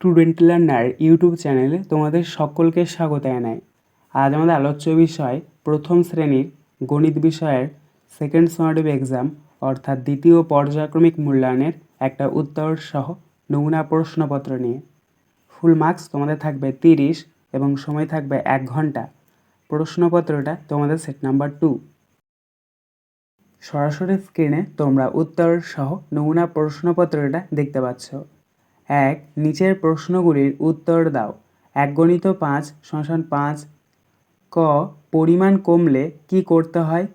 Student learner YouTube চ্যানেলে তোমাদের সকলকে স্বাগত জানাই। আজ আমাদের আলোচ্য বিষয় প্রথম শ্রেণীর গণিত বিষয়ের সেকেন্ড সামেটিভ এক্সাম অর্থাৎ দ্বিতীয় পর্যায়ক্রমিক মূল্যায়নের একটা উত্তর সহ নমুনা প্রশ্নপত্র নিয়ে। ফুল মার্কস তোমাদের থাকবে 30 এবং সময় থাকবে 1 ঘন্টা। প্রশ্নপত্রটা তোমাদের সেট নাম্বার 2। সরাসরি স্ক্রিনে তোমরা উত্তর সহ নমুনা প্রশ্নপত্রটা দেখতে পাচ্ছ। 1. নিচের প্রশ্নগুলির উত্তর দাও। 1 × 5 = 5। ক. পরিমাণ কমলে কি করতে হয়?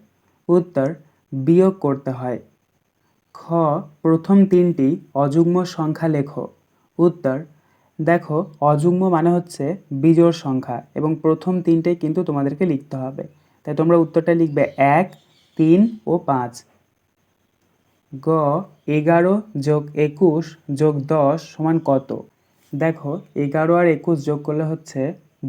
উত্তর: বিয়োগ করতে হয়। খ. প্রথম তিনটি অযুগ্ম সংখ্যা লেখো। উত্তর: দেখো, অযুগ্ম মানে হচ্ছে বিজোড় সংখ্যা এবং প্রথম তিনটে কিন্তু তোমাদেরকে লিখতে হবে, তাই তোমরা উত্তরটা লিখবে 1, 3 ও 5। গ. 11 + 21 + 10 = কত? দেখো, 11 আর 21 যোগ করলে হচ্ছে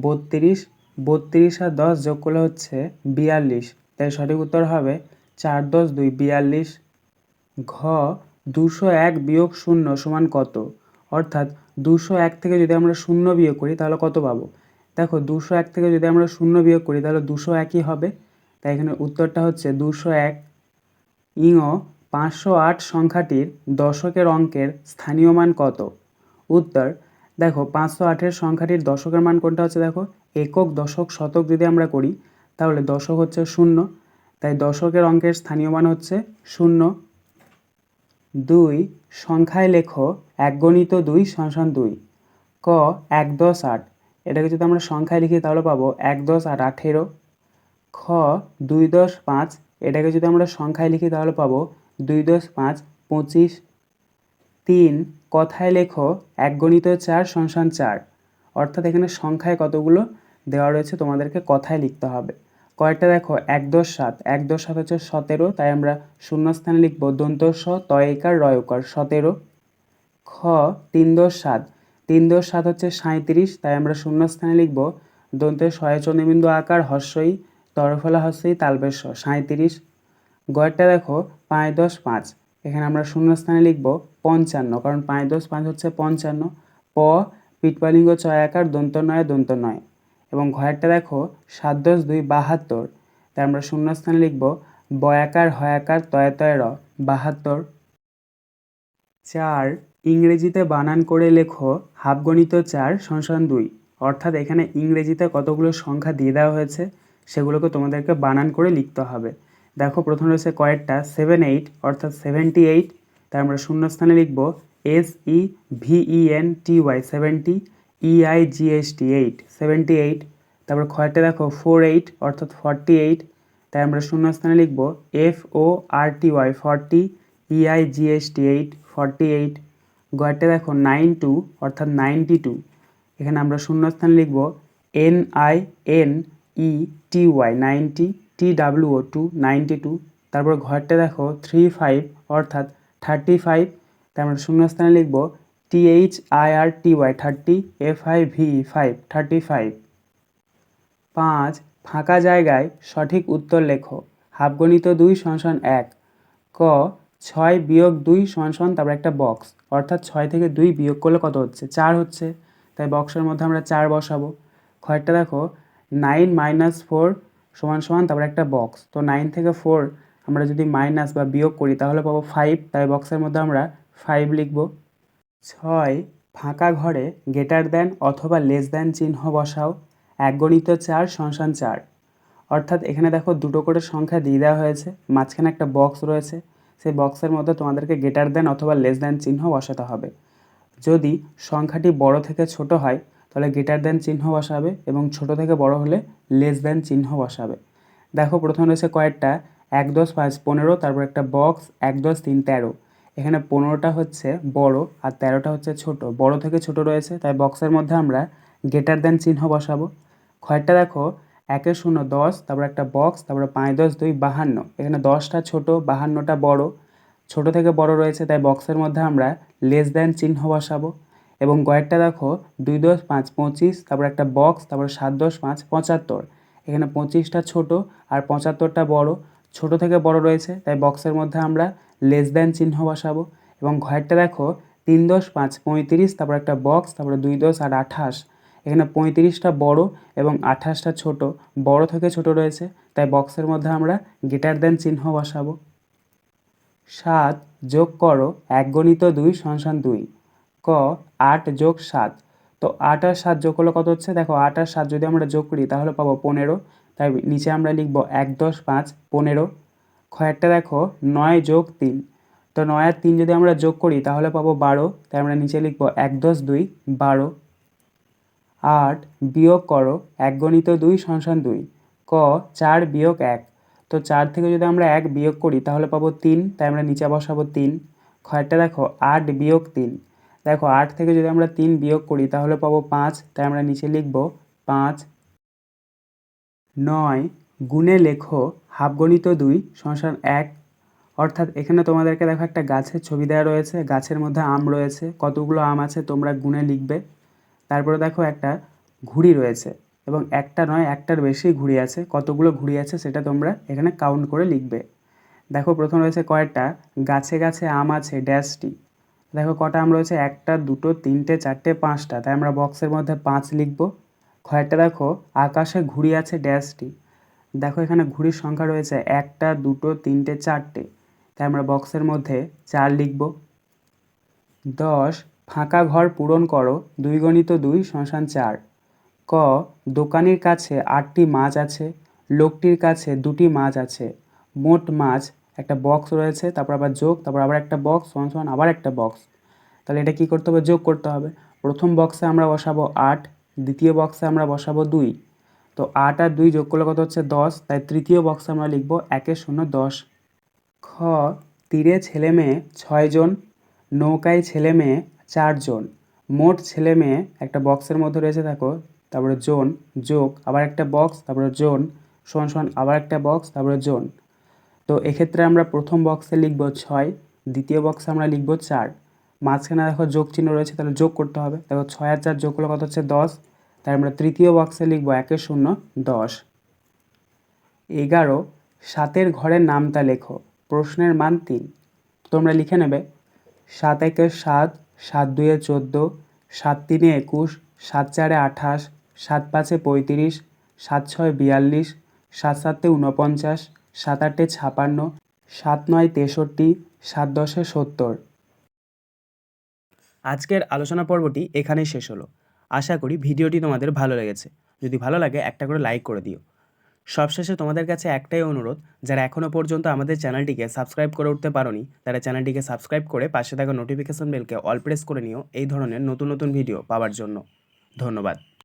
32, 32 আর 10 যোগ করলে হচ্ছে 42, তাই সঠিক উত্তর হবে 4 × 10 = 2, 42। ঘ. 201 - 0 = কত? অর্থাৎ 201 থেকে যদি আমরা 0 বিয়োগ করি তাহলে কত পাবো? দেখো, 201 থেকে যদি আমরা 0 বিয়োগ করি তাহলে 201ই হবে, তাই এখানে উত্তরটা হচ্ছে 201। ইঙ 508 সংখ্যাটির দশকের অঙ্কের স্থানীয় মান কত? উত্তর: দেখো, 508-এর সংখ্যাটির দশকের মান কোনটা হচ্ছে, দেখো, একক, দশক, শতক যদি আমরা করি তাহলে দশক হচ্ছে 0, তাই দশকের অঙ্কের স্থানীয় মান হচ্ছে 0। 2. সংখ্যায় লেখো 1 × 2 = 2। ক. 1 × 10 = 8। এটাকে যদি আমরা সংখ্যায় লিখি তাহলে পাবো 1 × 10 = 18। খ. 2 × 10 = 5। এটাকে যদি আমরা সংখ্যায় লিখি তাহলে পাবো 2 × 10 = 5, 25। 3. কথায় লেখো 1 × 4 = 4। অর্থাৎ এখানে সংখ্যায় কতগুলো দেওয়া রয়েছে তোমাদেরকে কথায় লিখতে হবে। কয়েকটা দেখো, 1 × 10 = 7, 1 × 7 হচ্ছে 17, তাই আমরা শূন্যস্থানে লিখব দন্ত স তয়কার রয়কার 17। খ. 3 × 10 = 7, 3 × 7 হচ্ছে 37, তাই আমরা শূন্যস্থানে লিখব দন্তে শয়ে চন্দ্রবিন্দু আকার হস্যই তরফলা হস্যই তালবেশ 37। গয়েরটা দেখো, 5 × 10 = 5, এখানে আমরা শূন্যস্থানে লিখব 55, কারণ 5 × 10 = 5 হচ্ছে 55। প পিটপালিঙ্গ চয়াকার দন্ত নয় দন্ত নয়। এবং ঘয়েরটা দেখো, 7 × 10 = 2, 72, তাই আমরা শূন্যস্থানে লিখব বয়াকার হয়াকার তয় তয় র 72। 4. ইংরেজিতে বানান করে লেখো ½ × 4 = 2। অর্থাৎ এখানে ইংরেজিতে কতগুলো সংখ্যা দিয়ে দেওয়া হয়েছে সেগুলোকে তোমাদেরকে বানান করে লিখতে হবে। দেখো, প্রথমে রয়েছে কয়েকটা 78, অর্থাৎ 78, তাই আমরা শূন্যস্থানে লিখব SEVENTY 70, EIGHT 8, 78। তারপর খয়েরটা দেখো 48, অর্থাৎ 48, তাই আমরা শূন্যস্থানে লিখব FORTY 40, EIGHT 8, 48। গয়েরটা দেখো 92, অর্থাৎ 92, এখানে আমরা শূন্যস্থানে লিখব NINETY 90, TWO 92। তারপর ঘরটা দেখো 35, অর্থাৎ 35, তাই আমরা শূন্যস্থানে লিখব THIRTY 30, FIVE 5, 35। 5. ফাঁকা জায়গায় সঠিক উত্তর লেখো। ½ × 2 = 1। ক. 6 - 2 = তারপর একটা বক্স, অর্থাৎ 6 থেকে 2 বিয়োগ করলে কত হচ্ছে? 4 হচ্ছে, তাই বক্সের মধ্যে আমরা 4 বসাবো। খয়েরটা দেখো 9 - 4 = তারপর একটা বক্স, তো 9 থেকে 4 আমরা যদি মাইনাস বা বিয়োগ করি তাহলে পাবো 5, তাই বক্সের মধ্যে আমরা 5 লিখব। 6. ফাঁকা ঘরে গ্রেটার দ্যান অথবা লেস দ্যান চিহ্ন বসাও। 1 × 4 = 4। অর্থাৎ এখানে দেখো দুটো করে সংখ্যা দিয়ে দেওয়া হয়েছে, মাঝখানে একটা বক্স রয়েছে, সেই বক্সের মধ্যে তোমাদেরকে গ্রেটার দ্যান অথবা লেস দ্যান চিহ্ন বসাতে হবে। যদি সংখ্যাটি বড় থেকে ছোট হয় তাহলে গ্রেটার দ্যান চিহ্ন বসাবে এবং ছোট থেকে বড় হলে লেস দ্যান চিহ্ন বসাবে। দেখো, প্রথমে রয়েছে কয়েকটা 1 × 10 = 5, 15, তারপর একটা বক্স 1 × 10 = 3, 13। এখানে 15টা হচ্ছে বড় আর 13টা হচ্ছে ছোট, বড় থেকে ছোট রয়েছে, তাই বক্সের মধ্যে আমরা গ্রেটার দ্যান চিহ্ন বসাবো। খয়েরটা দেখো 1 এর 0 10, তারপর একটা বক্স, তারপরে 5 × 10 = 2, 52, এখানে 10টা ছোট 52টা বড়, ছোট থেকে বড় রয়েছে, তাই বক্সের মধ্যে আমরা লেস দ্যান চিহ্ন বসাবো। এবং গয়েরটা দেখো 2 × 10 = 5, 25, তারপর একটা বক্স, তারপর 7 × 10 = 5, 75, এখানে 25টা ছোট আর 75টা বড়, ছোট থেকে বড় রয়েছে, তাই বক্সের মধ্যে আমরা লেস দ্যান চিহ্ন বসাবো। এবং ঘয়েরটা দেখো 3 × 5 35, তারপর একটা বক্স, তারপরে 2 × 10 আর 28। এখানে 35টা বড় এবং 28টা ছোট, বড় থেকে ছোট রয়েছে, তাই বক্সের মধ্যে আমরা গ্রেটার দেন চিহ্ন বসাবো। 7 যোগ করো 1 × 2 = 2। ক 8 + 7। তো 8 আর 7 যোগ করলে কত হচ্ছে? দেখো 8 আর 7 যদি আমরা যোগ করি তাহলে পাবো 15, তাই নিচে আমরা লিখব 1 × 5 = 15। ক্ষয়েরটা দেখো 9 + 3। তো 9 আর 3 যদি আমরা যোগ করি তাহলে পাবো 12, তাই আমরা নিচে লিখব 1 × 2 = 12। 8 বিয়োগ করো 1 × 2 = 2। ক 4 - 1। তো 4 থেকে যদি আমরা 1 বিয়োগ করি তাহলে পাবো 3, তাই আমরা নিচে বসাবো 3। ক্ষয়েরটা দেখো 8 - 3। দেখো 8 থেকে যদি আমরা 3 বিয়োগ করি তাহলে পাবো 5, তাই আমরা নিচে লিখব 5। 9 গুণে লেখো ½ × 2 = 1। অর্থাৎ এখানে তোমাদেরকে দেখো একটা গাছের ছবি দেওয়া রয়েছে, গাছের মধ্যে আম রয়েছে, কতগুলো আম আছে তোমরা গুণে লিখবে। তারপরে দেখো একটা ঘুড়ি রয়েছে এবং একটা নয় একটার বেশি ঘুড়ি আছে, কতগুলো ঘুড়ি আছে সেটা তোমরা এখানে কাউন্ট করে লিখবে। দেখো প্রথম রয়েছে কয়টা, গাছে গাছে আম আছে ড্যাশটি। দেখো কটা আম রয়েছে, 1টা 2টো 3টে 4টে 5টা, তাই আমরা বক্সের মধ্যে 5 লিখব। ক্ষয়েরটা দেখো আকাশে ঘুড়ি আছে ড্যাশটি। দেখো এখানে ঘুড়ির সংখ্যা রয়েছে 1টা 2টো 3টে 4টে, তাই আমরা বক্সের মধ্যে 4 লিখব। 10 ফাঁকা ঘর পূরণ করো 2 × 2 = 4। ক দোকানির কাছে 8টি মাছ আছে, লোকটির কাছে 2টি মাছ আছে, মোট মাছ। একটা বক্স রয়েছে, তারপর আবার যোগ, তারপর আবার একটা বক্স সমান আবার একটা বক্স। তাহলে এটা কি করতে হবে? যোগ করতে হবে। প্রথম বক্সে আমরা বসাবো 8, দ্বিতীয় বক্সে আমরা বসাবো 2। তো 8 আর 2 যোগ করলে কত হচ্ছে? 10, তাই তৃতীয় বক্সে আমরা লিখব 1 × 0 = 10। খ তীরে ছেলে মেয়ে 6 জন, নৌকায় ছেলে মেয়ে 4 জন, মোট ছেলে মেয়ে একটা বক্সের মধ্যে রয়েছে দেখো, তারপরে জন যোগ আবার একটা বক্স, তারপরে জন সমান আবার একটা বক্স, তারপরে জন। তো এক্ষেত্রে আমরা প্রথম বক্সে লিখব 6, দ্বিতীয় বক্সে আমরা লিখব 4, মাঝখানে দেখো যোগ চিহ্ন রয়েছে, তাহলে যোগ করতে হবে। দেখো 6 আর 4 যোগ করলে কত হচ্ছে? 10, তাই আমরা তৃতীয় বক্সে লিখব 1 × 0 = 10। 11 7 ঘরের নামতা লেখো, প্রশ্নের মান 3। তোমরা লিখে নেবে 7 × 1 = 7, 7 × 2 = 14, 7 × 3 = 21, 7 × 4 = 28, 7 × 5 = 35, 7 × 6 = 42, 7 × 7 = 49, 7 × 8 = 56, 7 × 9 = 63, 7 × 10 = 70। আজকের আলোচনা পর্বটি এখানেই শেষ হলো। আশা করি ভিডিওটি তোমাদের ভালো লেগেছে। যদি ভালো লাগে একটা করে লাইক করে দিও। সবশেষে তোমাদের কাছে একটাই অনুরোধ, যারা এখনও পর্যন্ত আমাদের চ্যানেলটিকে সাবস্ক্রাইব করে উঠতে পারোনি তারা চ্যানেলটিকে সাবস্ক্রাইব করে পাশে থাকা নোটিফিকেশন বেলকে অল প্রেস করে নিও এই ধরনের নতুন নতুন ভিডিও পাওয়ার জন্য। ধন্যবাদ।